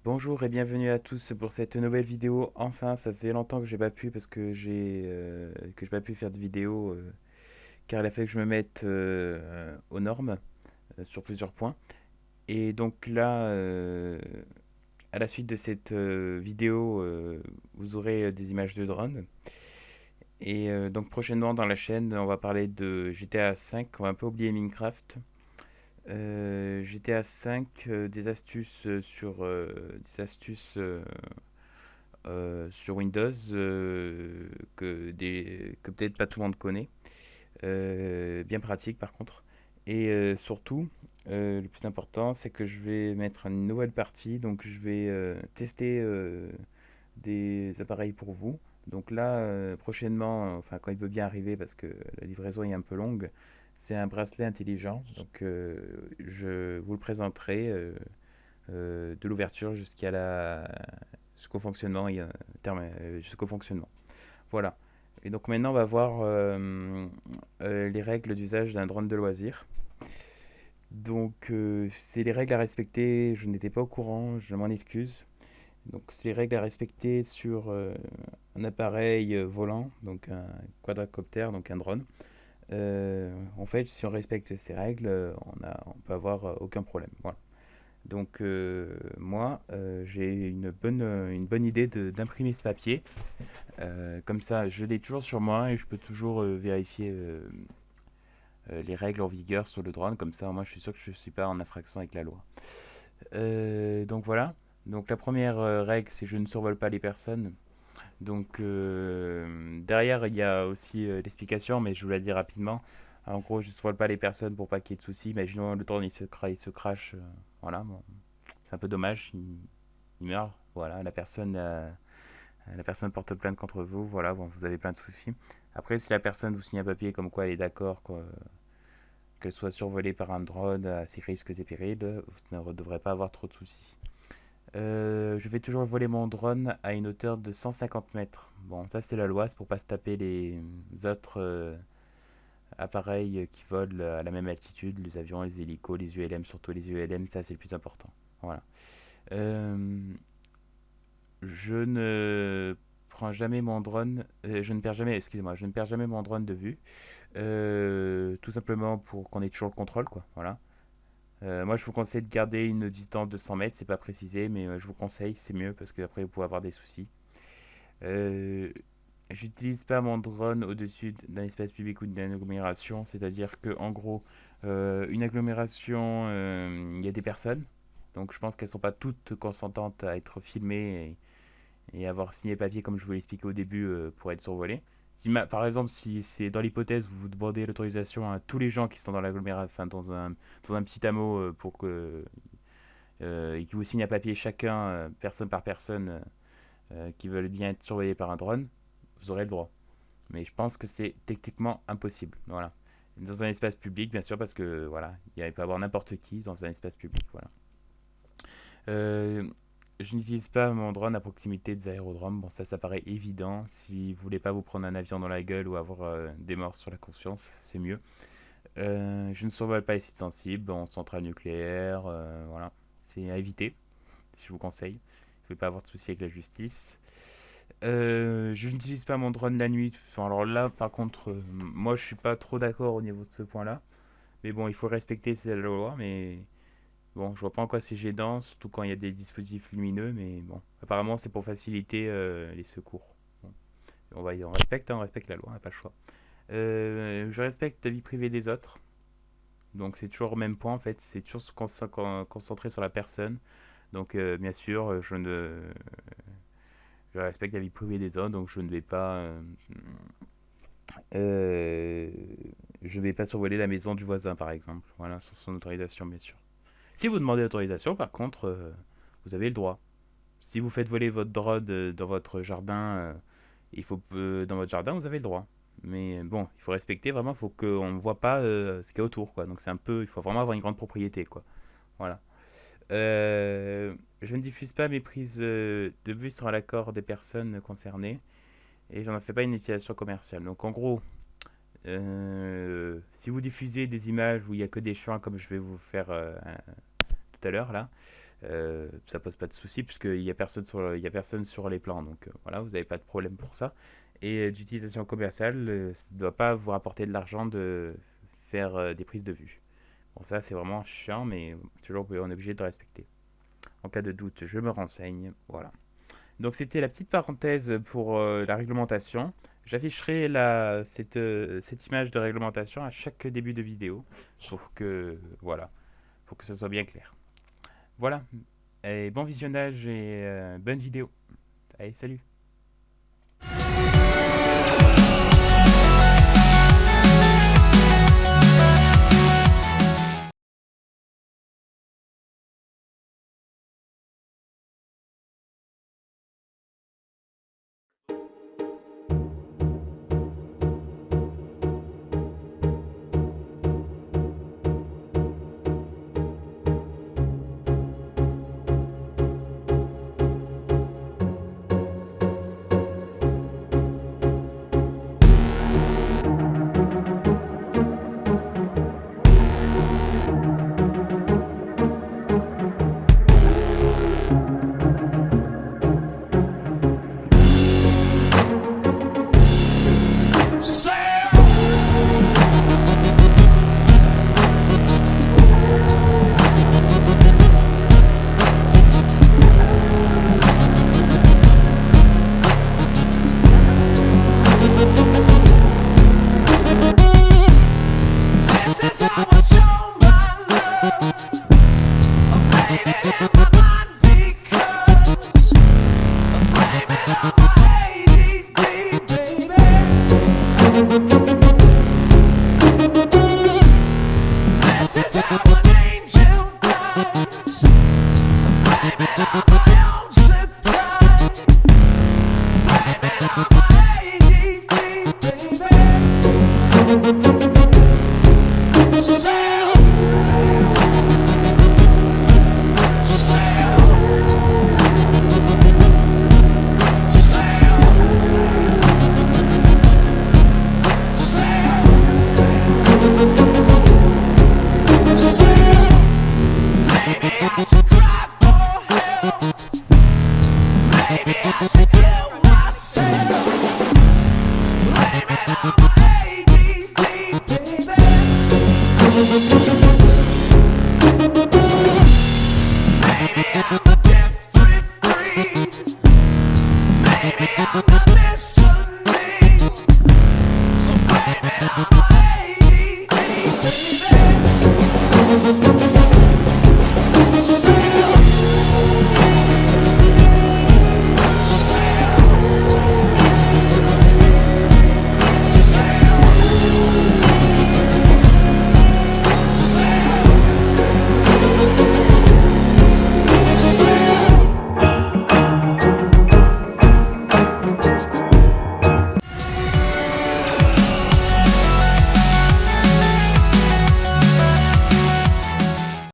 Bonjour et bienvenue à tous pour cette nouvelle vidéo. Enfin, ça fait longtemps que j'ai pas pu parce que j'ai pas pu faire de vidéo car il a fallu que je me mette aux normes sur plusieurs points. Et donc là, à la suite de cette vidéo, vous aurez des images de drone. Et donc prochainement dans la chaîne, on va parler de GTA 5. On va un peu oublier Minecraft. GTA 5, des astuces sur Windows que peut-être pas tout le monde connaît. Bien pratique par contre. Et surtout, le plus important, c'est que je vais mettre une nouvelle partie. Donc je vais tester des appareils pour vous. Donc là, prochainement, enfin quand il veut bien arriver, parce que la livraison est un peu longue, c'est un bracelet intelligent. Donc je vous le présenterai de l'ouverture jusqu'au fonctionnement jusqu'au fonctionnement. Voilà. Et donc maintenant, on va voir les règles d'usage d'un drone de loisir. Donc, c'est les règles à respecter. Je n'étais pas au courant, je m'en excuse. Donc, c'est les règles à respecter sur un appareil volant, donc un quadricoptère, donc un drone. En fait, si on respecte ces règles, on peut avoir aucun problème. Voilà. Donc, moi, j'ai une bonne idée d'imprimer ce papier. Comme ça, je l'ai toujours sur moi et je peux toujours vérifier les règles en vigueur sur le drone. Comme ça, moi, je suis sûr que je ne suis pas en infraction avec la loi. Donc voilà. Donc la première règle, c'est je ne survole pas les personnes. Donc derrière, il y a aussi l'explication, mais je vous la dis rapidement. En gros, je ne survole pas les personnes pour pas qu'il y ait de soucis. Imaginons le drone, il se crache. Voilà, bon, c'est un peu dommage. Il meurt. Voilà, la personne porte plainte contre vous, voilà, bon, vous avez plein de soucis. Après, si la personne vous signe un papier comme quoi elle est d'accord qu'elle soit survolée par un drone à ses risques et périls, vous ne devrez pas avoir trop de soucis. Je vais toujours voler mon drone à une hauteur de 150 mètres. Bon, ça c'est la loi, c'est pour pas se taper les autres appareils qui volent à la même altitude, les avions, les hélicos, les ULM, surtout les ULM, ça c'est le plus important. Voilà. Euh, je ne prends jamais mon drone, je ne perds jamais, excusez-moi, je ne perds jamais mon drone de vue, tout simplement pour qu'on ait toujours le contrôle, quoi. Voilà. Moi, je vous conseille de garder une distance de 100 mètres, c'est pas précisé, mais je vous conseille, c'est mieux parce qu'après vous pouvez avoir des soucis. Euh, J'utilise pas mon drone au-dessus d'un espace public ou d'une agglomération, c'est-à-dire que en gros, une agglomération, il y a des personnes, donc je pense qu'elles sont pas toutes consentantes à être filmées et avoir signé papier comme je vous l'expliquais au début pour être survolé. Si par exemple, si c'est dans l'hypothèse où vous demandez l'autorisation à tous les gens qui sont dans l'agglomération, enfin dans un petit hameau pour que et qui vous signent un papier chacun, personne par personne, qui veulent bien être surveillés par un drone, vous aurez le droit. Mais je pense que c'est techniquement impossible. Voilà. Dans un espace public, bien sûr, parce que voilà, il peut y avoir n'importe qui dans un espace public. Voilà. Euh, je n'utilise pas mon drone à proximité des aérodromes. Bon, ça paraît évident. Si vous voulez pas vous prendre un avion dans la gueule ou avoir des morts sur la conscience, c'est mieux. Je ne survole pas les sites sensibles, en centrale nucléaire. Voilà, c'est à éviter, si je vous conseille. Vous ne pouvez pas avoir de soucis avec la justice. Je n'utilise pas mon drone la nuit. Enfin, alors là, par contre, moi, je suis pas trop d'accord au niveau de ce point-là. Mais bon, il faut respecter la loi. Mais bon, je vois pas en quoi c'est gênant, surtout quand il y a des dispositifs lumineux, mais bon, apparemment c'est pour faciliter les secours. Bon, on respecte la loi, on n'a pas le choix. Je respecte la vie privée des autres, donc c'est toujours au même point en fait, c'est toujours se concentrer sur la personne. Donc bien sûr, je respecte la vie privée des autres, donc euh, je ne vais pas survoler la maison du voisin par exemple, voilà, sans son autorisation bien sûr. Si vous demandez l'autorisation, par contre, vous avez le droit. Si vous faites voler votre drone dans votre jardin, dans votre jardin, vous avez le droit. Mais bon, il faut respecter vraiment, il faut qu'on ne voit pas ce qu'il y a autour, quoi. Donc c'est un peu, il faut vraiment avoir une grande propriété, quoi. Voilà. Je ne diffuse pas mes prises de vue sans l'accord des personnes concernées et j'en fais pas une utilisation commerciale. Donc en gros, si vous diffusez des images où il n'y a que des champs, comme je vais vous faire tout à l'heure là, Ça pose pas de souci puisqu'il y a personne il y a personne sur les plans. Donc voilà, vous n'avez pas de problème pour ça. Et d'utilisation commerciale, ça ne doit pas vous rapporter de l'argent de faire des prises de vue. Bon, ça c'est vraiment chiant, mais toujours on est obligé de respecter. En cas de doute, je me renseigne. Voilà. Donc c'était la petite parenthèse pour la réglementation. J'afficherai cette image de réglementation à chaque début de vidéo voilà, pour que ça soit bien clair. Voilà. Et bon visionnage et bonne vidéo. Allez, salut. This is how an angel does. Blame it on my